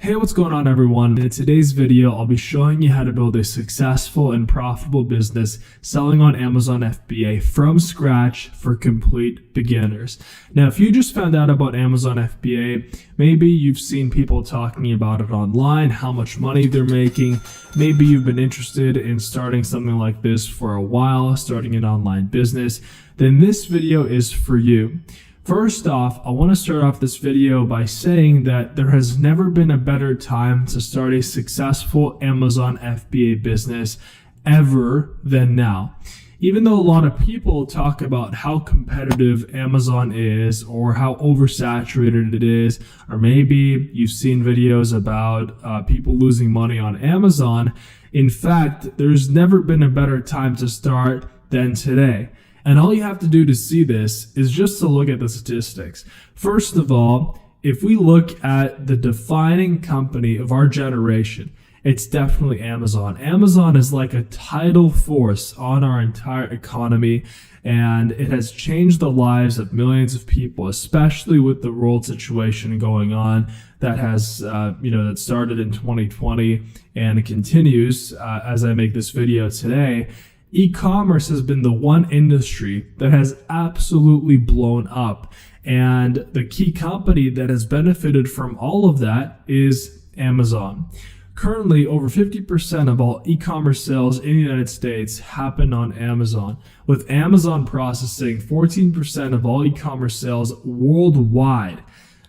Hey, what's going on everyone? In today's video, I'll be showing you how to build a successful and profitable business selling on Amazon FBA from scratch for complete beginners. Now, if you just found out about Amazon FBA, maybe you've seen people talking about it online, how much money they're making. Maybe you've been interested in starting something like this for a while, starting an online business, then this video is for you. First off, I want to start off this video by saying that there has never been a better time to start a successful Amazon FBA business ever than now. Even though a lot of people talk about how competitive Amazon is or how oversaturated it is, or maybe you've seen videos about people losing money on Amazon, in fact, there's never been a better time to start than today. And all you have to do to see this is just to look at the statistics. First of all, if we look at the defining company of our generation, it's definitely Amazon. Amazon is like a tidal force on our entire economy, and it has changed the lives of millions of people, especially with the world situation going on that has, that started in 2020 and it continues as I make this video today. E-commerce has been the one industry that has absolutely blown up, and the key company that has benefited from all of that is Amazon. Currently, over 50% of all e-commerce sales in the United States happen on Amazon, with Amazon processing 14% of all e-commerce sales worldwide.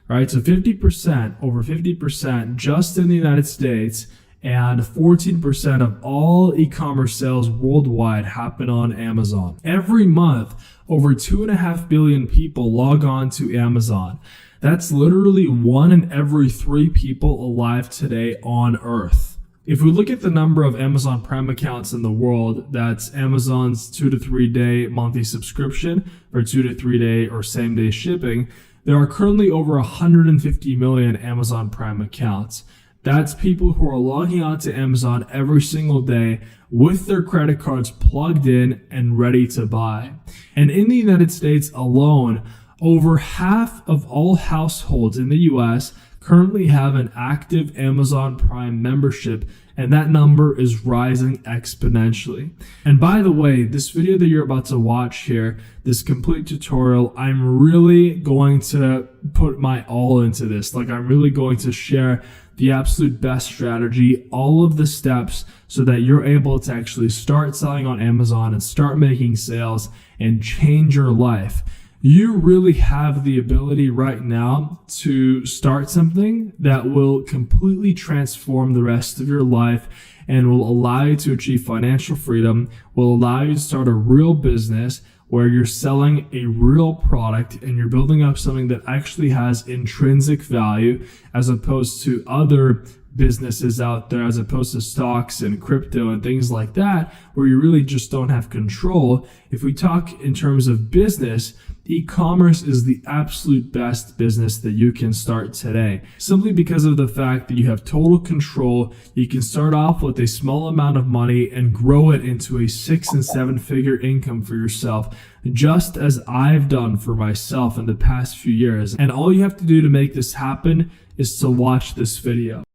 Right, so 50%, over 50% just in the United States, and 14% of all e-commerce sales worldwide happen on Amazon. Every month, over 2.5 billion people log on to Amazon. That's literally 1 in every 3 people alive today on Earth. If we look at the number of Amazon Prime accounts in the world, that's Amazon's 2 to 3 day monthly subscription for 2 to 3 day or same day shipping, there are currently over 150 million Amazon Prime accounts. That's people who are logging on to Amazon every single day with their credit cards plugged in and ready to buy. And in the United States alone, over half of all households in the US currently have an active Amazon Prime membership, and that number is rising exponentially. And by the way, this video that you're about to watch here, this complete tutorial, I'm really going to put my all into this. I'm really going to share the absolute best strategy, all of the steps so that you're able to actually start selling on Amazon and start making sales and change your life. You really have the ability right now to start something that will completely transform the rest of your life and will allow you to achieve financial freedom, will allow you to start a real business where you're selling a real product and you're building up something that actually has intrinsic value as opposed to other businesses out there, as opposed to stocks and crypto and things like that, where you really just don't have control. If we talk in terms of business, e-commerce is the absolute best business that you can start today, simply because of the fact that you have total control. You can start off with a small amount of money and grow it into a 6 and 7 figure income for yourself, just as I've done for myself in the past few years. And all you have to do to make this happen is to watch this video.